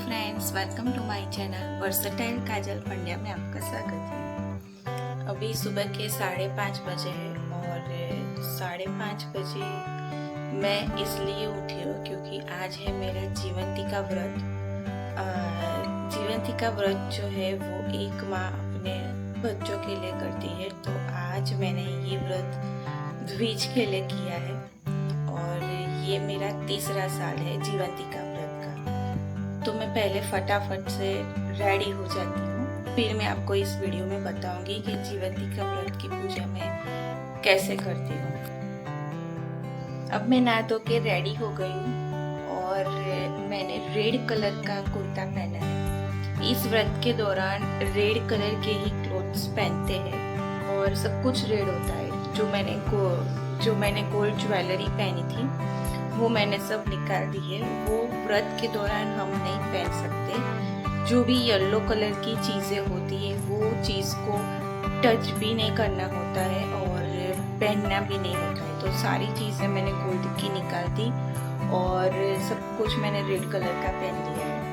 Friends, welcome to my channel versatile Kajal Pandya में आपका स्वागत है। अभी सुबह के 5:30 बजे हैं और 5:30 बजे मैं इसलिए उठी हूँ क्योंकि आज है मेरा जीवंती का व्रत। जीवंती का व्रत जो है वो एक माँ अपने बच्चों के लिए करती है, तो आज मैंने ये व्रत द्विज के लिए किया है और ये मेरा तीसरा साल है जीवंती का व्रत का। तो मैं पहले फटाफट से रेडी हो जाती हूँ, फिर मैं आपको इस वीडियो में बताऊंगी कि जीवंती का व्रत की पूजा मैं कैसे करती हूँ। अब मैं नहा धो के रेडी हो गई हूँ और मैंने रेड कलर का कुर्ता पहना है। इस व्रत के दौरान रेड कलर के ही क्लोथ्स पहनते हैं और सब कुछ रेड होता है। जो मैंने गोल्ड ज्वेलरी पहनी थी वो मैंने सब निकाल दी है। वो व्रत के दौरान हम नहीं पहन सकते। जो भी येलो कलर की चीज़ें होती है वो चीज़ को टच भी नहीं करना होता है और पहनना भी नहीं होता है। तो सारी चीज़ें मैंने गोल्ड की निकाल दी और सब कुछ मैंने रेड कलर का पहन लिया है।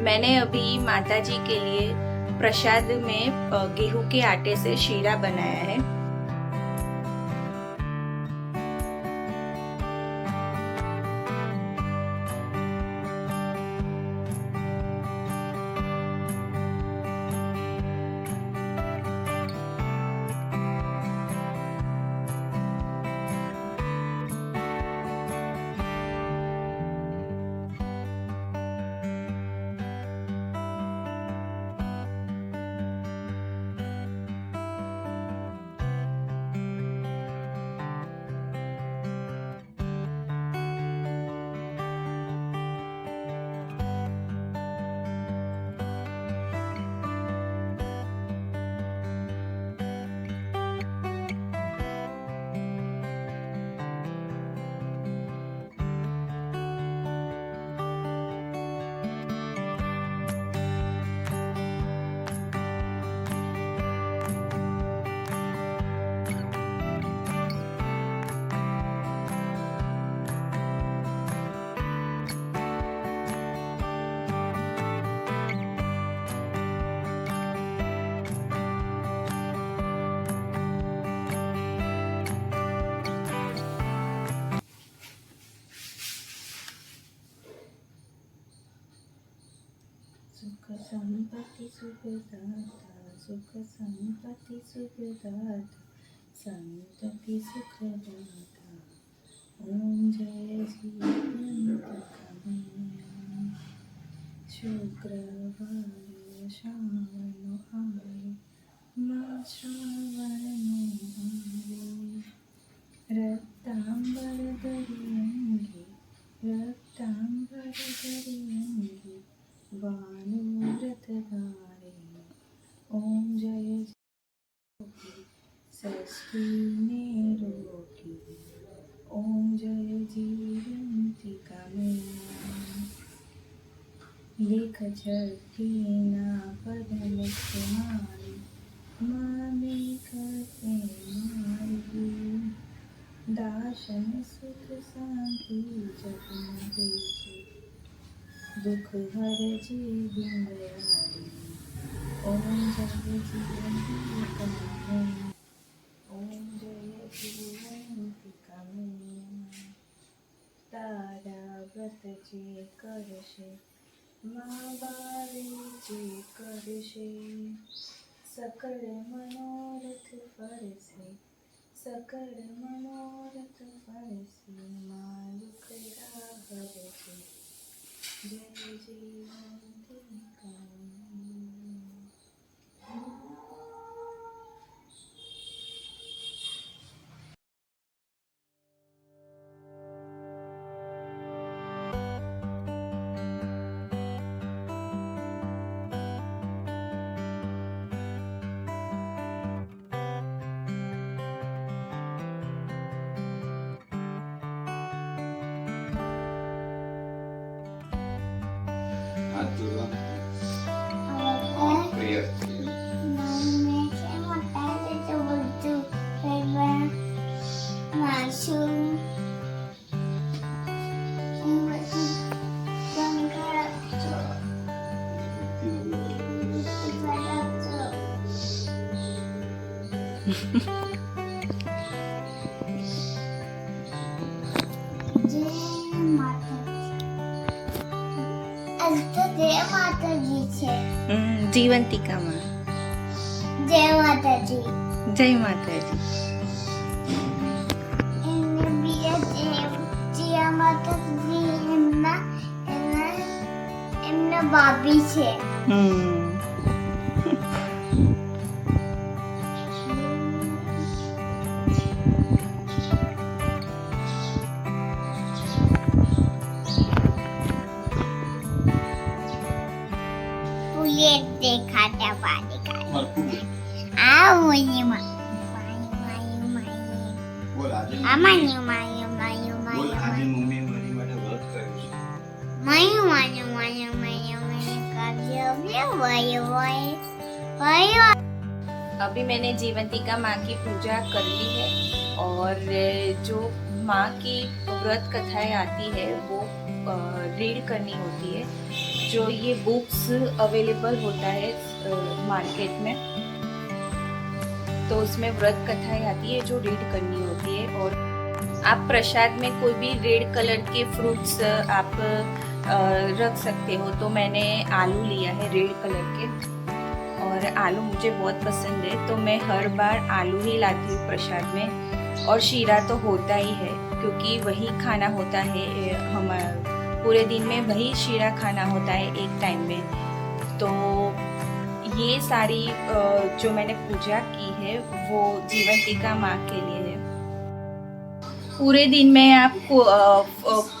मैंने अभी माता जी के लिए प्रसाद में गेहूं के आटे से शीरा बनाया है। संपत्ति सुखदाता सुख संपत्ति सुखदाता संतति सुखदाता ओम जय जीवन शुक्रवार श्रावण आए माँ श्रावण आए रक्तांबर दरियंगी वानुव्रत धारे ओम जय षष्ठी में रोगी ओम जय जीवंतिका में लेख झटकी ना पदम मारी मामी करते मारी दाशन सुख शांति जगन देशे दुख हर जीवन दयाली ओम जय जीवंतिका में ओम जय जीवंतिका में तारा व्रत जे करशे माँ बारी जे करशे सकल मनोरथ फरसे सकल मनोरथ फरसे माँ दुख हरसे जय जीवंतिका हाथ जोड़ो प्रेयर જય માતાજી છે જીવંતિકા માં જય માતાજી જય માતાજી એમને બીજા જય માતાજી એમના ભાભી છે પુલિયે દેખાતા પાડી કાઢી આ મોની માં બોલ આજે માયું માયું માયું બોલ આજે માયું મમ્મી મારી માટે વ્રત કર્યું છે માયું માયું માયું માયું માયું કાવ્ય વાય વાય વાય अभी मैंने जीवंतिका माँ की पूजा कर ली है और जो माँ की व्रत कथाएं आती है वो रीड करनी होती है। जो ये बुक्स अवेलेबल होता है मार्केट में, तो उसमें व्रत कथाएं आती है जो रीड करनी होती है। और आप प्रसाद में कोई भी रेड कलर के फ्रूट्स आप रख सकते हो। तो मैंने आलू लिया है रेड कलर के, और आलू मुझे बहुत पसंद है तो मैं हर बार आलू ही लाती हूँ प्रसाद में। और शीरा तो होता ही है क्योंकि वही खाना होता है, हमारा पूरे दिन में वही शीरा खाना होता है एक टाइम में। तो ये सारी जो मैंने पूजा की है वो जीवंतिका माँ के लिए है। पूरे दिन में आप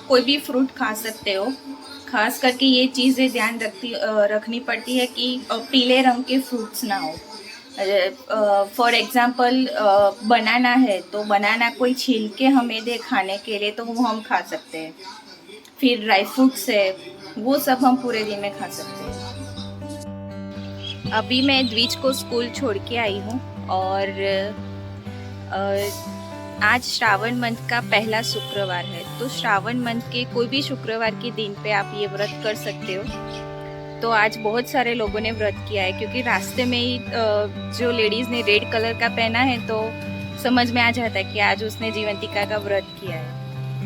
कोई भी फ्रूट खा सकते हो। खास करके ये चीज़ें ध्यान रखनी पड़ती है कि पीले रंग के फ्रूट्स ना हो। फॉर एग्जांपल बनाना है तो बनाना कोई छील के हमें दे खाने के लिए तो वो हम खा सकते हैं। फिर ड्राई फ्रूट्स है वो सब हम पूरे दिन में खा सकते हैं। अभी मैं द्विज को स्कूल छोड़ के आई हूँ और आज श्रावण मंथ का पहला शुक्रवार है। तो श्रावण मंथ के कोई भी शुक्रवार के दिन पे आप ये व्रत कर सकते हो। तो आज बहुत सारे लोगों ने व्रत किया है क्योंकि रास्ते में ही जो लेडीज़ ने रेड कलर का पहना है तो समझ में आ जाता है कि आज उसने जीवंतिका का व्रत किया है।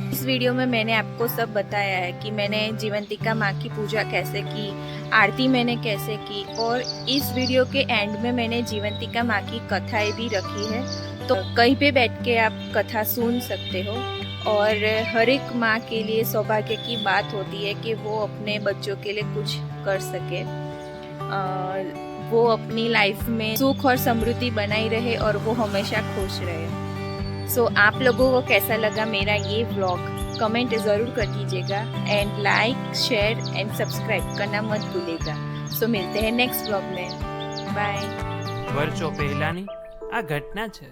इस वीडियो में मैंने आपको सब बताया है कि मैंने जीवंतिका माँ की पूजा कैसे की, आरती मैंने कैसे की, और इस वीडियो के एंड में मैंने जीवंतिका माँ की कथाएं भी रखी है, तो कहीं पे बैठ के आप कथा सुन सकते हो। और हर एक माँ के लिए सौभाग्य की बात होती है कि वो अपने बच्चों के लिए कुछ कर सके, वो अपनी लाइफ में सुख और समृद्धि बनाई रहे और वो हमेशा खुश रहे। सो आप लोगों को कैसा लगा मेरा ये व्लॉग, कमेंट ज़रूर कर दीजिएगा, and like, share and subscribe करना मत भूलिएगा। सो मिलते हैं नेक्स्ट व्लॉग में, बाय। વર્ષો પહેલાની આ ઘટના છે।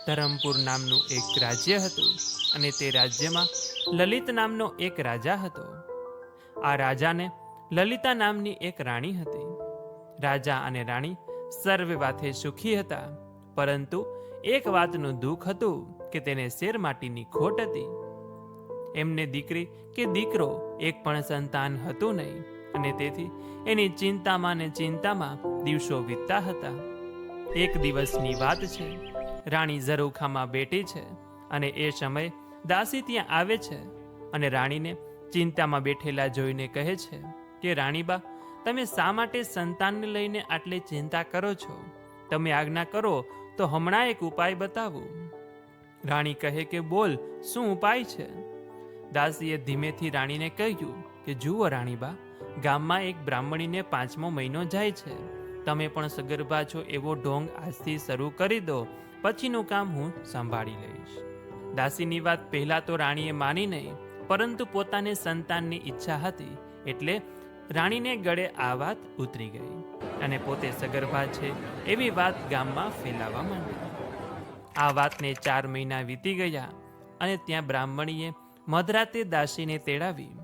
ધરમપુર નામનું એક રાજ્ય હતું અને તે રાજ્યમાં લલિત નામનો એક રાજા હતો। આ રાજાને લલિતા નામની એક રાણી હતી। રાજા અને રાણી સર્વે વાતે સુખી હતા, પરંતુ એક વાતનું દુઃખ હતું કે તેને શેર માટીની ખોટ હતી। એમને દીકરી કે દીકરો એક પણ સંતાન હતું નહીં અને તેથી એની ચિંતામાં ને ચિંતામાં દિવસો વીતતા હતા। એક દિવસની વાત છે, રાણી ઝરૂખામાં બેઠી છે અને એ સમયે દાસી ત્યાં આવે છે અને રાણીને ચિંતામાં બેઠેલા જોઈને કહે છે કે રાણીબા, તમે શા માટે સંતાનને લઈને આટલી ચિંતા કરો છો? તમે આજ્ઞા કરો તો હમણાં એક ઉપાય બતાવું। રાણી કહે કે બોલ, શું ઉપાય છે? દાસીએ ધીમેથી રાણીને કહ્યું કે જુઓ રાણીબા, ગામમાં એક બ્રાહ્મણીને 5મો મહિનો જાય છે। તમે પણ સગર્ભા છો એવો ઢોંગ આજથી શરૂ કરી દો, પછીનું કામ હું સંભાળી લઈશ। દાસીની વાત પહેલા તો રાણીએ માની નહીં, પરંતુ પોતાને સંતાનની ઈચ્છા હતી એટલે રાણીને ગળે આ વાત ઉતરી ગઈ અને પોતે સગર્ભા છે એવી વાત ગામમાં ફેલાવા માંડી। આ વાતને 4 મહિના વીતી ગયા અને ત્યાં બ્રાહ્મણીએ મધરાતે દાસીને તેડાવી।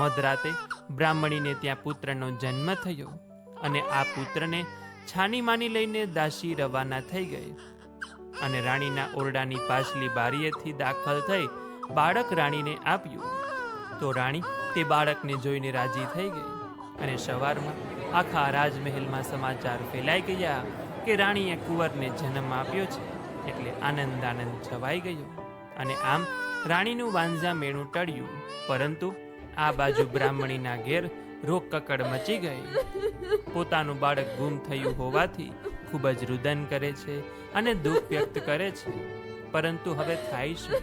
મધરાતે બ્રાહ્મણીને ત્યાં પુત્રનો જન્મ થયો અને આ પુત્રને છાની માની લઈને દાસી રવાના થઈ ગઈ અને રાણીના ઓરડાની પાછલી બારીએથી દાખલ થઈ બાળક રાણીને આપ્યું તો રાણી તે બાળકને જોઈને રાજી થઈ ગઈ અને સવારમાં આખા રાજમહેલમાં સમાચાર ફેલાઈ ગયા કે રાણીએ કુંવરને જન્મ આપ્યો છે, એટલે આનંદ છવાઈ ગયો અને આમ રાણીનું વાંઝા મેણું ટળ્યું। પરંતુ આ બાજુ બ્રાહ્મણીના ઘેર રોગ કકડ મચી ગઈ। પોતાનું બાળક ગુમ થયું હોવાથી ખૂબ જ રુદન કરે છે અને દુઃખ વ્યક્ત કરે છે, પરંતુ હવે થાય શું?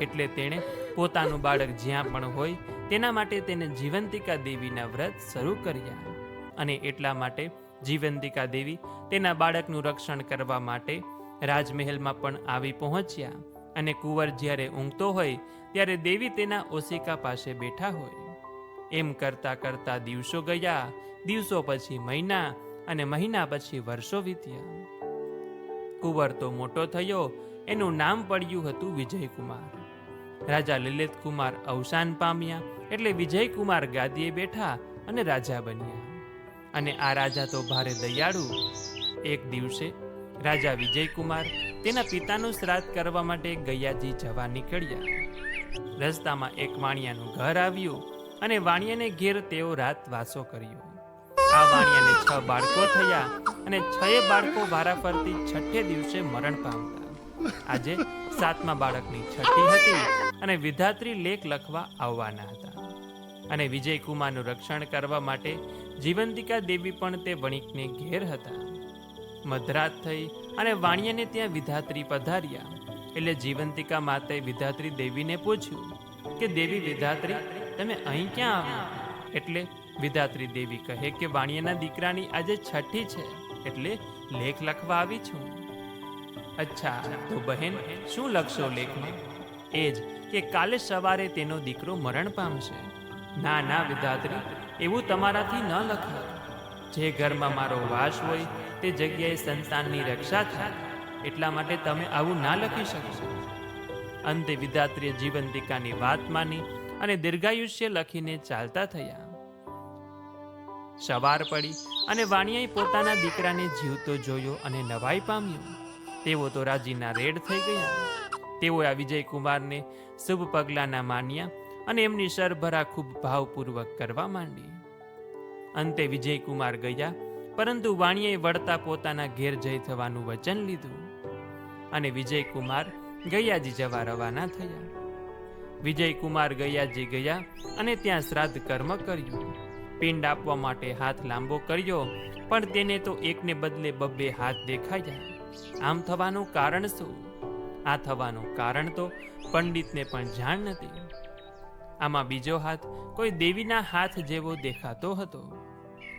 એટલે તેણે પોતાનું બાળક જ્યાં પણ હોય તેના માટે તેને જીવંતિકા દેવીના વ્રત શરૂ કર્યા અને એટલા માટે જીવંતિકા દેવી તેના બાળકનું રક્ષણ કરવા માટે રાજમહેલમાં પણ આવી પહોંચ્યા અને કુંવર જ્યારે ઊંઘતો હોય ત્યારે દેવી તેના ઓશિકા પાસે બેઠા હોય। એમ કરતા કરતા દિવસો ગયા, દિવસો પછી મહિના અને મહિના પછી વર્ષો વીત્યા। કુંવર તો મોટો થયો, એનું નામ પડ્યું હતું વિજયકુમાર। રાજા લલિત કુમાર અવસાન પામ્યા એટલે વિજયકુમાર ગાદીએ બેઠા અને રાજા બન્યા। અને આ રાજા તો ભારે દયાળુ। એક દિવસે રાજા વિજયકુમાર તેના પિતાનું શ્રાદ્ધ કરવા માટે ગયાજી જવા નીકળ્યા। રસ્તામાં એક વાણિયાનું ઘર આવ્યું અને વાણિયાને ઘેર તેઓ રાત વાસો કર્યો। આ વાણિયાને 6 બાળકો થયા અને 6 બાળકો વારાફરતી છઠ્ઠે દિવસે મરણ પામતા। આજે 7મા બાળકની છઠ્ઠી હતી અને વિધાત્રી લેખ લખવા આવવાના હતા અને વિજયકુમારનું રક્ષણ કરવા માટે જીવંતિકા દેવી પણ તે વણિકને ઘેર હતા। મધરાત થઈ અને વાણિયાને ત્યાં વિધાત્રી પધાર્યા એટલે જીવંતિકા માતાએ વિધાત્રી દેવીને પૂછ્યું કે દેવી વિધાત્રી, તમે અહીં ક્યાં આવ્યા? એટલે વિધાત્રી દેવી કહે કે વાણિયાના દીકરાની આજે છઠ્ઠી છે એટલે લેખ લખવા આવી છું। અચ્છા, તો બહેન શું લખશો લેખમાં? એ જ કે કાલે સવારે તેનો દીકરો મરણ પામશે। ના ના વિધાત્રી, એવું તમારાથી ન લખાય। જે ઘરમાં મારો વાસ હોય તે જગ્યાએ સંતાનની રક્ષા થાય, એટલા માટે તમે આવું ના લખી શકશો। અંતે વિધાત્રીએ જીવંતિકાની વાત માની અને દીર્ઘાયુષ્ય લખીને ચાલતા થયા। સવાર પડી અને વાણિયાએ પોતાના દીકરાને જીવતો જોયો અને નવાઈ પામ્યો। તેઓ તો રાજીના રેડ થઈ ગયા। તેઓએ આ વિજયકુમારને શુભ પગલાના માન્યા અને એમની સરભરા ખૂબ ભાવપૂર્વક કરવા માંડી। અંતે વિજયકુમાર ગયા, પરંતુ વાણિયાએ વળતા પોતાના ઘેર જઈ થવાનું વચન લીધું અને વિજયકુમાર ગયાજી જવા રવાના થયા। વિજયકુમાર ગયાજી ગયા અને ત્યાં શ્રાદ્ધ કર્મ કર્યું. પિંડ આપવા માટે હાથ લાંબો કર્યો, પણ તેને તો એકને બદલે બબ્બે હાથ દેખાયા. આમ થવાનું કારણ શું? આ થવાનું કારણ તો પંડિતને પણ જાણ નથી. આમાં બીજો હાથ કોઈ દેવીના હાથ જેવો દેખાતો હતો.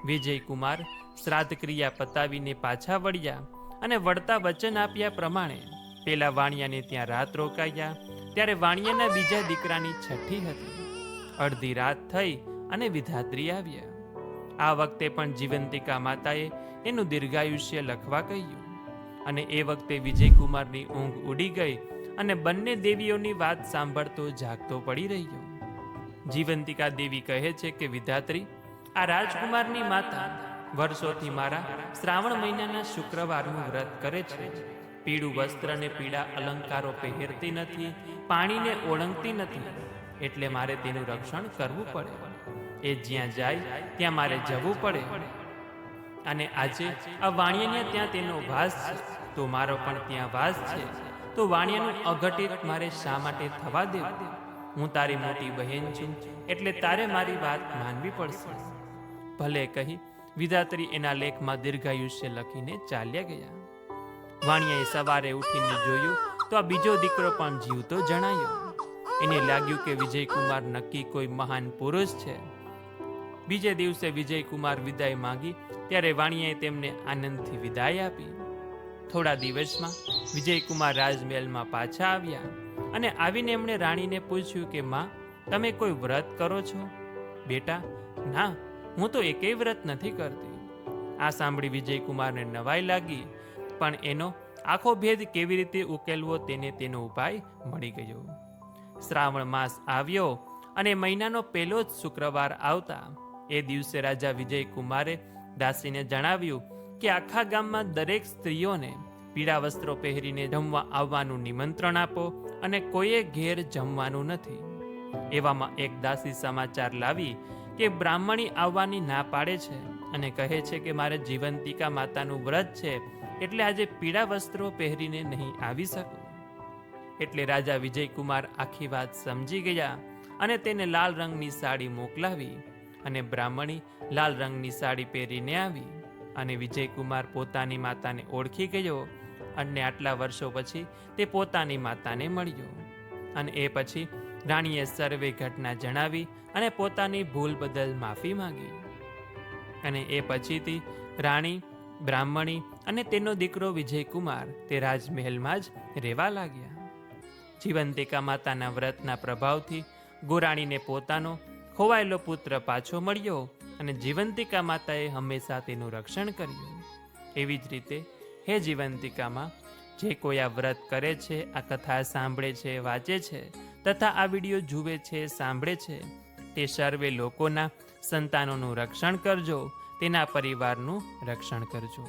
વિજયકુમાર શ્રાદ્ધ ક્રિયા પતાવીને પાછા વળ્યા અને વળતા વચન આપ્યા પ્રમાણે પેલા વાણિયાને ત્યાં રાત રોકાયા. ત્યારે વાણિયાના બીજા દીકરાની છઠ્ઠી હતી. અડધી રાત થઈ અને વિધાત્રી આવ્યા. આ વખતે પણ જીવંતિકા માતાએ એનું દીર્ઘાયુષ્ય લખવા કહ્યું. અને એ વખતે વિજયકુમારની ઊંઘ ઉડી ગઈ અને બંને દેવીઓની વાત સાંભળતો જાગતો પડી રહ્યો. જીવંતિકા દેવી કહે છે કે વિધાત્રી, આ રાજકુમારની માતા વર્ષોથી મારા શ્રાવણ મહિનાના શુક્રવારનું વ્રત કરે છે. પીળું વસ્ત્ર ને પીળા અલંકારો પહેરતી નથી, પાણીને ઓળંગતી નથી, એટલે મારે તેનું રક્ષણ કરવું પડે. એ જ્યાં જાય ત્યાં મારે જવું પડે. અને આજે આ વાણિયાને ત્યાં તેનો વાસ છે, તો મારો પણ ત્યાં વાસ છે. તો વાણિયાનું અઘટિત મારે શા માટે થવા દેવું? હું તારી મોટી બહેન છું, એટલે તારે મારી વાત માનવી પડશે. ભલે કહી વિધાત્રી એના લેખમાં દીર્ઘાયુષ્ય લખીને ચાલ્યા ગયા. વાણિયાએ સવારે ઉઠીને જોયું તો આ બીજો દીકરો પણ જીવતો જણાયો. એને લાગ્યું કે વિજયકુમાર નક્કી કોઈ મહાન પુરુષ છે. બીજે દિવસે વિજયકુમાર વિદાય માંગી ત્યારે વાણિયાએ તેમને આનંદથી વિદાય આપી. થોડા દિવસમાં વિજયકુમાર રાજમહેલમાં પાછા આવ્યા અને આવીને એમણે રાણીને પૂછ્યું કે માં, તમે કોઈ વ્રત કરો છો? બેટા, ના, હું તો એકેય વ્રત નથી કરતી. આ સાંભળી વિજયકુમારને નવાઈ લાગી, પણ એનો આખો ભેદ કેવી રીતે ઉકેલવો તેનો ઉપાય મળી ગયો. શ્રાવણ માસ આવ્યો અને મહિનાનો પહેલો જ શુક્રવાર આવતા એ દિવસે રાજા વિજયકુમારે દાસીને જણાવ્યું કે આખા ગામમાં દરેક સ્ત્રીઓને પીળા વસ્ત્રો પહેરીને જમવા આવવાનું નિમંત્રણ આપો અને કોઈએ ઘેર જમવાનું નથી. એવામાં એક દાસી સમાચાર લાવી કે બ્રાહ્મણી આવવાની ના પાડે છે અને કહે છે કે મારે જીવંતિકા માતાનું વ્રત છે, એટલે આજે પીળા વસ્ત્રો પહેરીને નહીં આવી શકું. એટલે રાજા વિજયકુમાર આખી વાત સમજી ગયા અને તેને લાલ રંગની સાડી મોકલાવી અને બ્રાહ્મણી લાલ રંગની સાડી પહેરીને આવી. અને વિજયકુમાર પોતાની માતાને ઓળખી ગયો અને આટલા વર્ષો પછી તે પોતાની માતાને મળ્યો. અને એ પછી રાણીએ સર્વે ઘટના જણાવી અને પોતાની ભૂલ બદલ માફી માંગી. અને એ પછીથી રાણી, બ્રાહ્મણી અને તેનો દીકરો વિજયકુમાર તે રાજમહેલમાં જ રહેવા લાગ્યા. જીવંતિકા માતાના વ્રતના પ્રભાવથી ગોરાણીને પોતાનો ખોવાયેલો પુત્ર પાછો મળ્યો અને જીવંતિકા માતાએ હંમેશા તેનું રક્ષણ કર્યું. એવી જ રીતે હે જીવંતિકામાં, જે કોઈ આ વ્રત કરે છે, આ કથા સાંભળે છે, વાંચે છે તથા આ વિડીયો જુએ છે, સાંભળે છે, તે સર્વે લોકોના સંતાનોનું રક્ષણ કરજો, તેના પરિવારનું રક્ષણ કરજો.